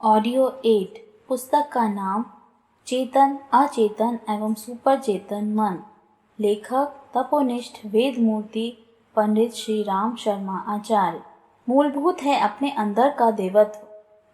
Audio 8 पुस्तक का नाम चेतन, अचेतन एवं सुपर चेतन मन। लेखक तपोनिष्ठ वेद मूर्ति पंडित श्री राम शर्मा आचार्य। मूलभूत है अपने अंदर का देवत्व।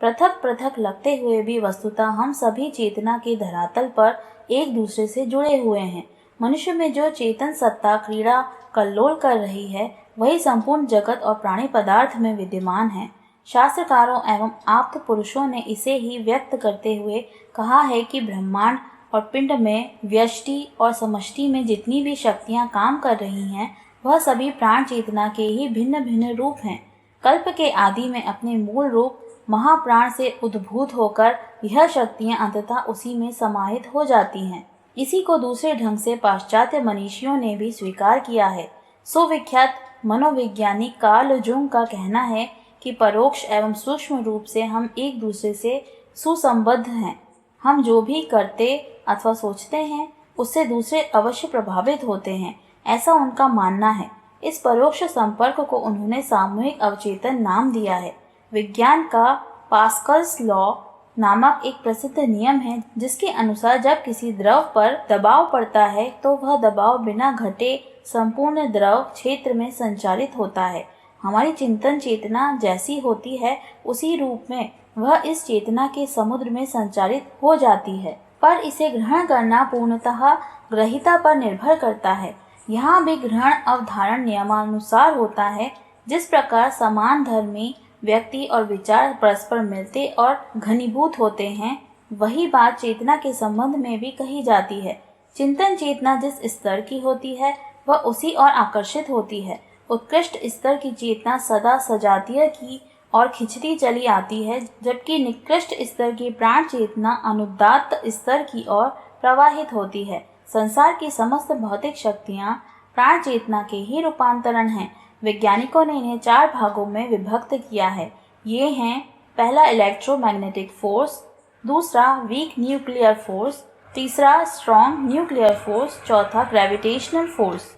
पृथक पृथक लगते हुए भी वस्तुतः हम सभी चेतना के धरातल पर एक दूसरे से जुड़े हुए हैं। मनुष्य में जो चेतन सत्ता क्रीड़ा कल्लोल कर रही है, वही संपूर्ण जगत और प्राणी पदार्थ में विद्यमान है। शास्त्रकारों एवं आप्त पुरुषों ने इसे ही व्यक्त करते हुए कहा है कि ब्रह्मांड और पिंड में व्यष्टि और समष्टि में जितनी भी शक्तियां काम कर रही हैं, वह सभी प्राण चेतना के ही भिन्न भिन्न रूप हैं। कल्प के आदि में अपने मूल रूप महाप्राण से उद्भूत होकर यह शक्तियां अंततः उसी में समाहित हो जाती हैं। इसी को दूसरे ढंग से पाश्चात्य मनीषियों ने भी स्वीकार किया है। सुविख्यात मनोवैज्ञानिक कार्ल जुंग का कहना है कि परोक्ष एवं सूक्ष्म रूप से हम एक दूसरे से सुसंबद्ध हैं। हम जो भी करते अथवा सोचते हैं, उससे दूसरे अवश्य प्रभावित होते हैं, ऐसा उनका मानना है। इस परोक्ष संपर्क को उन्होंने सामूहिक अवचेतन नाम दिया है। विज्ञान का पास्कल्स लॉ नामक एक प्रसिद्ध नियम है, जिसके अनुसार जब किसी द्रव पर दबाव पड़ता है तो वह दबाव बिना घटे संपूर्ण द्रव क्षेत्र में संचालित होता है। हमारी चिंतन चेतना जैसी होती है, उसी रूप में वह इस चेतना के समुद्र में संचालित हो जाती है, पर इसे ग्रहण करना पूर्णतः ग्रहिता पर निर्भर करता है। यहाँ भी ग्रहण अवधारण नियमानुसार होता है। जिस प्रकार समान धर्मी व्यक्ति और विचार परस्पर मिलते और घनीभूत होते हैं, वही बात चेतना के संबंध में भी कही जाती है। चिंतन चेतना जिस स्तर की होती है, वह उसी ओर आकर्षित होती है। उत्कृष्ट स्तर की चेतना सदा सजातीय की और खिंचती चली आती है, जबकि निकृष्ट स्तर की प्राण चेतना अनुदात्त स्तर की ओर प्रवाहित होती है। संसार की समस्त भौतिक शक्तियाँ प्राण चेतना के ही रूपांतरण हैं। वैज्ञानिकों ने इन्हें 4 भागों में विभक्त किया है। ये हैं: पहला इलेक्ट्रोमैग्नेटिक फोर्स, दूसरा वीक न्यूक्लियर फोर्स, तीसरा स्ट्रॉन्ग न्यूक्लियर फोर्स, चौथा ग्रेविटेशनल फोर्स।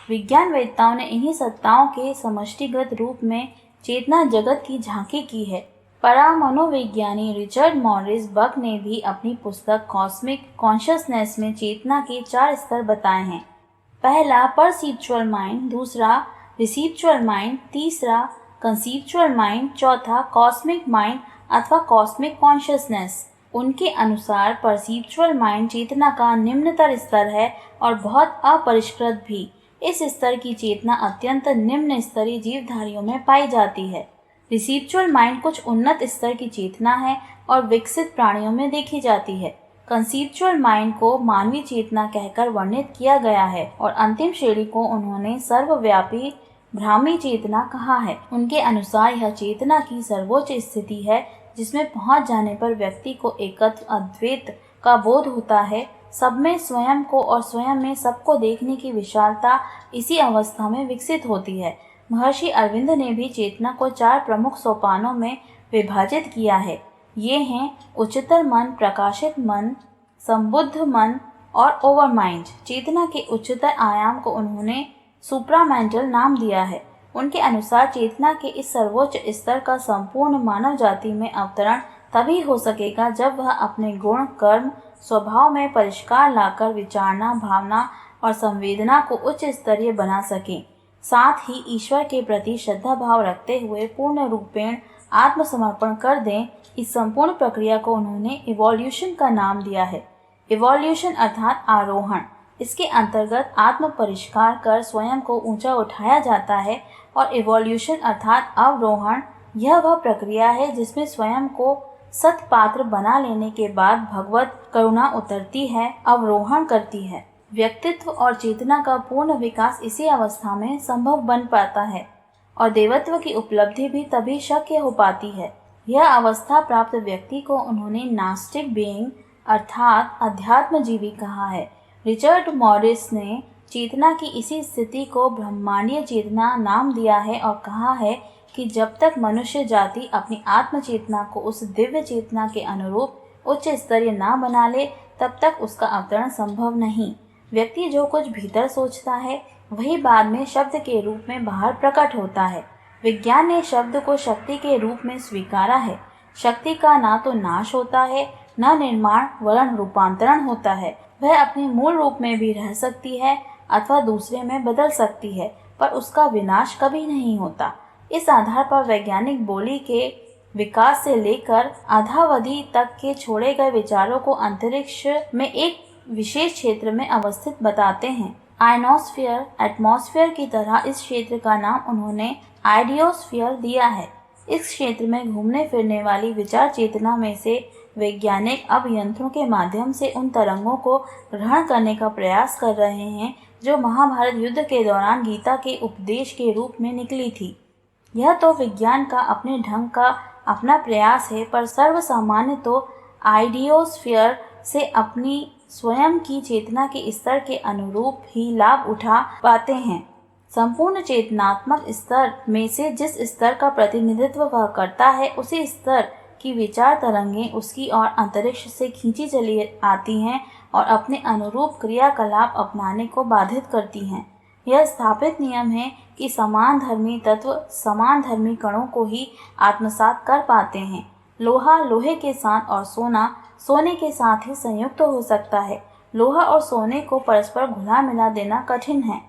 विज्ञान वेत्ताओं ने इन्हीं सत्ताओं के समष्टिगत रूप में चेतना जगत की झांकी की है। परामनोविज्ञानी रिचर्ड मॉरिस बक ने भी अपनी पुस्तक कॉस्मिक कॉन्शियसनेस में चेतना के 4 स्तर बताए हैं। पहला परसीप्चुअल माइंड, दूसरा रिसीप्चुअल माइंड, तीसरा कंसीप्चुअल माइंड, चौथा कॉस्मिक माइंड अथवा कॉस्मिक कॉन्शियसनेस। उनके अनुसार परसीप्चुअल माइंड चेतना का निम्नतर स्तर है और बहुत अपरिष्कृत भी। इस स्तर की चेतना अत्यंत निम्न स्तरीय जीवधारियों में पाई जाती है। रिसीप्चुअल माइंड कुछ उन्नत स्तर की चेतना है और विकसित प्राणियों में देखी जाती है। कंसीप्चुअल माइंड को मानवीय चेतना कहकर वर्णित किया गया है और अंतिम श्रेणी को उन्होंने सर्वव्यापी ब्राह्मी चेतना कहा है। उनके अनुसार यह चेतना की सर्वोच्च स्थिति है, जिसमें पहुंच जाने पर व्यक्ति को एकत्व अद्वैत का बोध होता है। सब में स्वयं को और स्वयं में सबको देखने की विशालता इसी अवस्था में विकसित होती है। महर्षि अरविंद ने भी चेतना को 4 प्रमुख सोपानों में विभाजित किया है। ये हैं उच्चतर मन, प्रकाशित मन, संबुद्ध मन और ओवरमाइंड। चेतना के उच्चतर आयाम को उन्होंने सुप्रामेंटल नाम दिया है। उनके अनुसार चेतना के इस सर्वोच्च स्तर का संपूर्ण मानव जाति में अवतरण तभी हो सकेगा जब वह अपने गुण, कर्म, स्वभाव में परिष्कार लाकर विचारना, भावना और संवेदना को उच्च स्तरीय बना सके। साथ ही ईश्वर के प्रति श्रद्धा भाव रखते हुए पूर्ण रूपेण आत्मसमर्पण कर दें। इस संपूर्ण प्रक्रिया को उन्होंने इवोल्यूशन का नाम दिया है। इवोल्यूशन अर्थात आरोहण। इसके अंतर्गत आत्म परिष्कार कर स्वयं को ऊंचा उठाया जाता है और इवोल्यूशन अर्थात अवरोहण, यह वह प्रक्रिया है जिसमें स्वयं को सत्पात्र बना लेने के बाद भगवत करुणा उतरती है, अवरोहण करती है। व्यक्तित्व और चेतना का पूर्ण विकास इसी अवस्था में संभव बन पाता है और देवत्व की उपलब्धि भी तभी शक्य हो पाती है। यह अवस्था प्राप्त व्यक्ति को उन्होंने नास्टिक बीइंग अर्थात अध्यात्मजीवी कहा है। रिचर्ड मॉरिस ने चेतना की इसी स्थिति को ब्रह्मांडीय चेतना नाम दिया है और कहा है कि जब तक मनुष्य जाति अपनी आत्म चेतना को उस दिव्य चेतना के अनुरूप उच्च स्तरीय ना बना ले, तब तक उसका अवतरण संभव नहीं। व्यक्ति जो कुछ भीतर सोचता है, वही बाद में शब्द के रूप में बाहर प्रकट होता है। विज्ञान ने शब्द को शक्ति के रूप में स्वीकारा है। शक्ति का ना तो नाश होता है, न निर्माण वरन रूपांतरण होता है। वह अपने मूल रूप में भी रह सकती है अथवा दूसरे में बदल सकती है, पर उसका विनाश कभी नहीं होता। इस आधार पर वैज्ञानिक बोली के विकास से लेकर अद्यावधि तक के छोड़े गए विचारों को अंतरिक्ष में एक विशेष क्षेत्र में अवस्थित बताते हैं। आयनोस्फीयर, एटमॉस्फेयर की तरह इस क्षेत्र का नाम उन्होंने आइडियोस्फीयर दिया है। इस क्षेत्र में घूमने फिरने वाली विचार चेतना में से वैज्ञानिक अब यंत्रों के माध्यम से उन तरंगों को ग्रहण करने का प्रयास कर रहे हैं जो महाभारत युद्ध के दौरान गीता के उपदेश के रूप में निकली थी। यह तो विज्ञान का अपने ढंग का अपना प्रयास है, पर सर्वसामान्य तो आइडियोस्फीयर से अपनी स्वयं की चेतना के स्तर के अनुरूप ही लाभ उठा पाते हैं। संपूर्ण चेतनात्मक स्तर में से जिस स्तर का प्रतिनिधित्व वह करता है, उसी स्तर की विचार तरंगें उसकी ओर अंतरिक्ष से खींची चली आती हैं और अपने अनुरूप क्रियाकलाप अपनाने को बाधित करती हैं। यह स्थापित नियम है कि समान धर्मी तत्व समान धर्मी कणों को ही आत्मसात कर पाते हैं। लोहा लोहे के साथ और सोना सोने के साथ ही संयुक्त हो सकता है। लोहा और सोने को परस्पर घुला मिला देना कठिन है।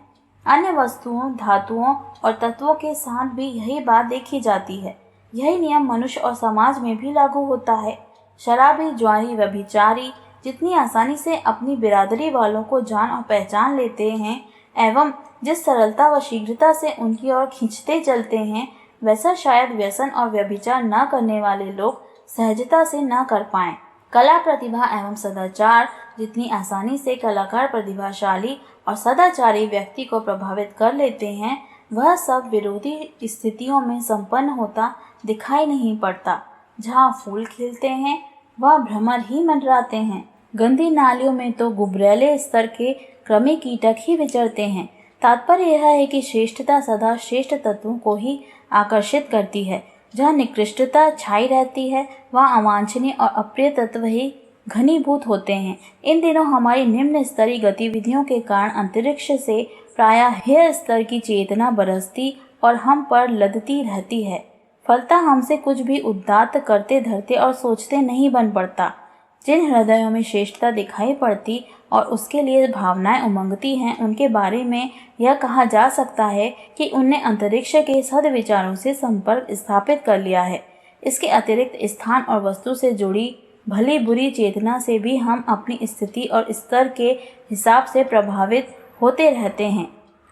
अन्य वस्तुओं, धातुओं और तत्वों के साथ भी यही बात देखी जाती है। यही नियम मनुष्य और समाज में भी लागू होता है। शराबी, ज्वारी, व्यभिचारी जितनी आसानी से अपनी बिरादरी वालों को जान और पहचान लेते हैं एवं जिस सरलता व शीघ्रता से उनकी ओर खींचते चलते हैं, वैसा शायद व्यसन और व्यभिचार न करने वाले लोग सहजता से न कर पाएं। कला, प्रतिभा एवं सदाचार जितनी आसानी से कलाकार, प्रतिभाशाली और सदाचारी व्यक्ति को प्रभावित कर लेते हैं, वह सब विरोधी स्थितियों में संपन्न होता दिखाई नहीं पड़ता। जहाँ फूल खिलते हैं वह भ्रमर ही मंडराते हैं। गंदी नालियों में तो गुबरैले स्तर के कृमि कीटक ही विचरते हैं। तात्पर्य यह है कि श्रेष्ठता सदा श्रेष्ठ तत्वों को ही आकर्षित करती है। जहाँ निकृष्टता छाई रहती है वहाँ अवांछनीय और अप्रिय तत्व ही घनीभूत होते हैं। इन दिनों हमारी निम्न स्तरीय गतिविधियों के कारण अंतरिक्ष से प्रायः हेय स्तर की चेतना बरसती और हम पर लदती रहती है। फलतः हमसे कुछ भी उदात्त करते धरते और सोचते नहीं बन पड़ता। जिन हृदयों में श्रेष्ठता दिखाई पड़ती और उसके लिए भावनाएं उमंगती हैं, उनके बारे में यह कहा जा सकता है कि उनने अंतरिक्ष के सद्विचारों से संपर्क स्थापित कर लिया है। इसके अतिरिक्त स्थान और वस्तु से जुड़ी भली बुरी चेतना से भी हम अपनी स्थिति और स्तर के हिसाब से प्रभावित होते रहते हैं।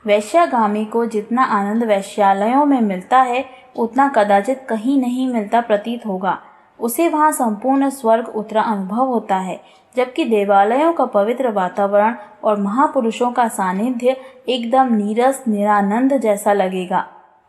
वैश्यागामी को जितना आनंद वैश्यालयों में मिलता है, उतना कदाचित कहीं नहीं मिलता प्रतीत होगा। उसे वहाँ संपूर्ण स्वर्ग उतरा अनुभव होता है, जबकि देवालयों का पवित्र वातावरण और महापुरुषों का सानिध्य एकदम नीरस निरानंद जैसा लगेगा।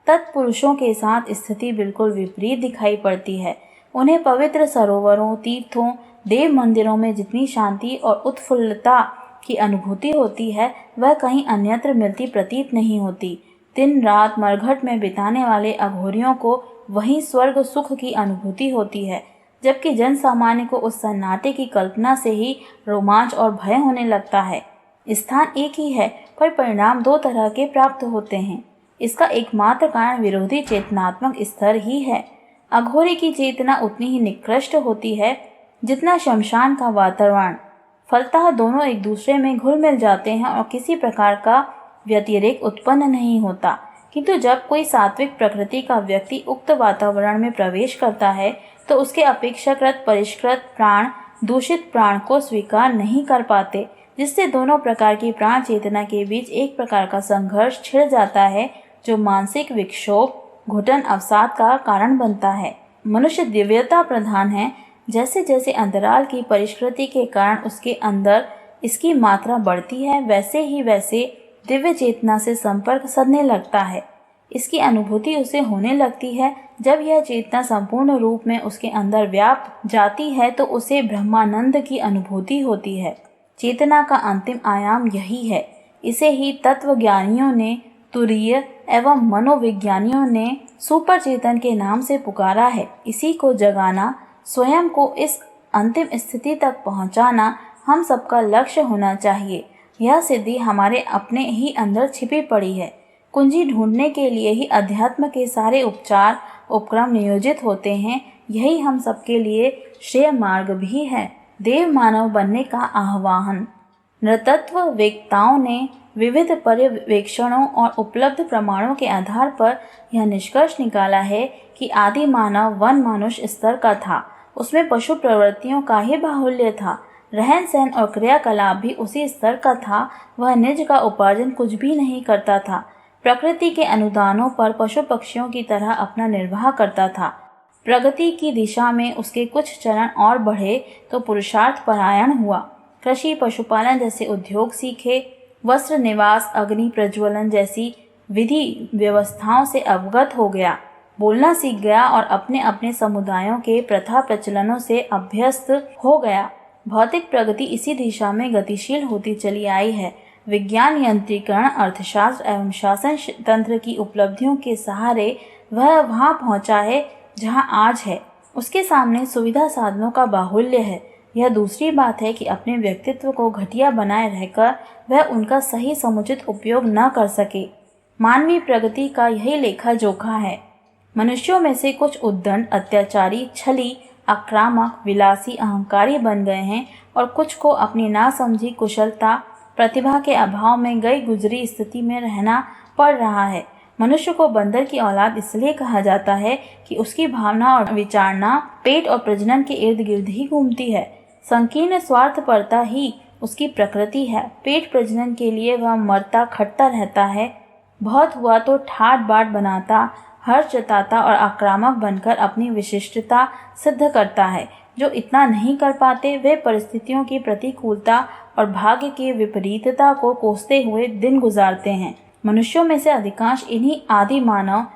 तत्पुरुषों के साथ स्थिति बिल्कुल विपरीत दिखाई पड़ती है। उन्हें पवित्र सरोवरों, तीर्थों, देव मंदिरों में जितनी शांति और उत्फुल्लता की अनुभूति होती है, वह कहीं अन्यत्र मिलती प्रतीत नहीं होती। दिन रात मरघट में बिताने वाले अघोरियों को वहीं स्वर्ग सुख की अनुभूति होती है, जबकि जन सामान्य को उस सन्नाटे की कल्पना से ही रोमांच और भय होने लगता है। स्थान एक ही है, पर परिणाम दो तरह के प्राप्त होते हैं। इसका एकमात्र कारण विरोधी चेतनात्मक स्तर ही है। अघोरी की चेतना उतनी ही निकृष्ट होती है जितना शमशान का वातावरण। फलतः दोनों एक दूसरे में घुल मिल जाते हैं और किसी प्रकार का व्यतिरेक उत्पन्न नहीं होता। किंतु जब कोई सात्विक प्रकृति का व्यक्ति उक्त वातावरण में प्रवेश करता है, तो उसके अपेक्षाकृत परिष्कृत प्राण दूषित प्राण को स्वीकार नहीं कर पाते, जिससे दोनों प्रकार की प्राण चेतना के बीच एक प्रकार का संघर्ष छिड़ जाता है, जो मानसिक विक्षोभ, घुटन, अवसाद का कारण बनता है। मनुष्य दिव्यता प्रधान है। जैसे जैसे अंतराल की परिष्कृति के कारण उसके अंदर इसकी मात्रा बढ़ती है, वैसे ही वैसे दिव्य चेतना से संपर्क सधने लगता है। इसकी अनुभूति उसे होने लगती है। जब यह चेतना संपूर्ण रूप में उसके अंदर व्याप जाती है, तो उसे ब्रह्मानंद की अनुभूति होती है। चेतना का अंतिम आयाम यही है। इसे ही तत्वज्ञानियों ने, तुरीय एवं मनोविज्ञानियों ने सुपर चेतन के नाम से पुकारा है। इसी को जगाना, स्वयं को इस अंतिम स्थिति तक पहुंचाना हम सबका लक्ष्य होना चाहिए। यह सिद्धि हमारे अपने ही अंदर छिपी पड़ी है। कुंजी ढूंढने के लिए ही अध्यात्म के सारे उपचार उपक्रम नियोजित होते हैं। यही हम सबके लिए श्रेय मार्ग भी है। देव मानव बनने का आह्वान। नृतत्व वेत्ताओं ने विविध पर्यवेक्षणों और उपलब्ध प्रमाणों के आधार पर यह निष्कर्ष निकाला है कि आदि मानव वन मानुष स्तर का था। उसमें पशु प्रवृत्तियों का ही बाहुल्य था। रहन सहन और क्रियाकलाप भी उसी स्तर का था। वह निज का उपार्जन कुछ भी नहीं करता था। प्रकृति के अनुदानों पर पशु पक्षियों की तरह अपना निर्वाह करता था। प्रगति की दिशा में उसके कुछ चरण और बढ़े तो पुरुषार्थ परायण हुआ। कृषि पशुपालन जैसे उद्योग सीखे। वस्त्र निवास अग्नि प्रज्वलन जैसी विधि व्यवस्थाओं से अवगत हो गया। बोलना सीख गया और अपने अपने समुदायों के प्रथा प्रचलनों से अभ्यस्त हो गया। भौतिक प्रगति इसी दिशा में गतिशील होती चली आई है। विज्ञान यंत्रीकरण अर्थशास्त्र एवं शासन तंत्र की उपलब्धियों के सहारे वह वहां पहुंचा है जहां आज है। उसके सामने सुविधा साधनों का बाहुल्य है। यह दूसरी बात है कि अपने व्यक्तित्व को घटिया बनाए रहकर वह उनका सही समुचित उपयोग न कर सके। मानवीय प्रगति का यही लेखा जोखा है। मनुष्यों में से कुछ उद्दंड, अत्याचारी, छली, आक्रामक, विलासी, अहंकारी बन गए हैं और कुछ को अपनी नासमझी, कुशलता, प्रतिभा के अभाव में गई गुजरी स्थिति में रहना पड़ रहा है। मनुष्य को बंदर की औलाद इसलिए कहा जाता है कि उसकी भावना और विचारना पेट और प्रजनन के इर्द गिर्द ही घूमती है। संकीर्ण स्वार्थपरता ही उसकी प्रकृति है। पेट प्रजनन के लिए वह मरता खटता रहता है। बहुत हुआ तो ठाट बाट बनाता, हर्ष जताता और आक्रामक बनकर अपनी विशिष्टता सिद्ध करता है। जो इतना नहीं कर पाते वे परिस्थितियों की प्रतिकूलता और भाग्य की विपरीतता को कोसते हुए दिन गुजारते हैं। मनुष्यों में से अधिकांश इन्हीं आदि मानव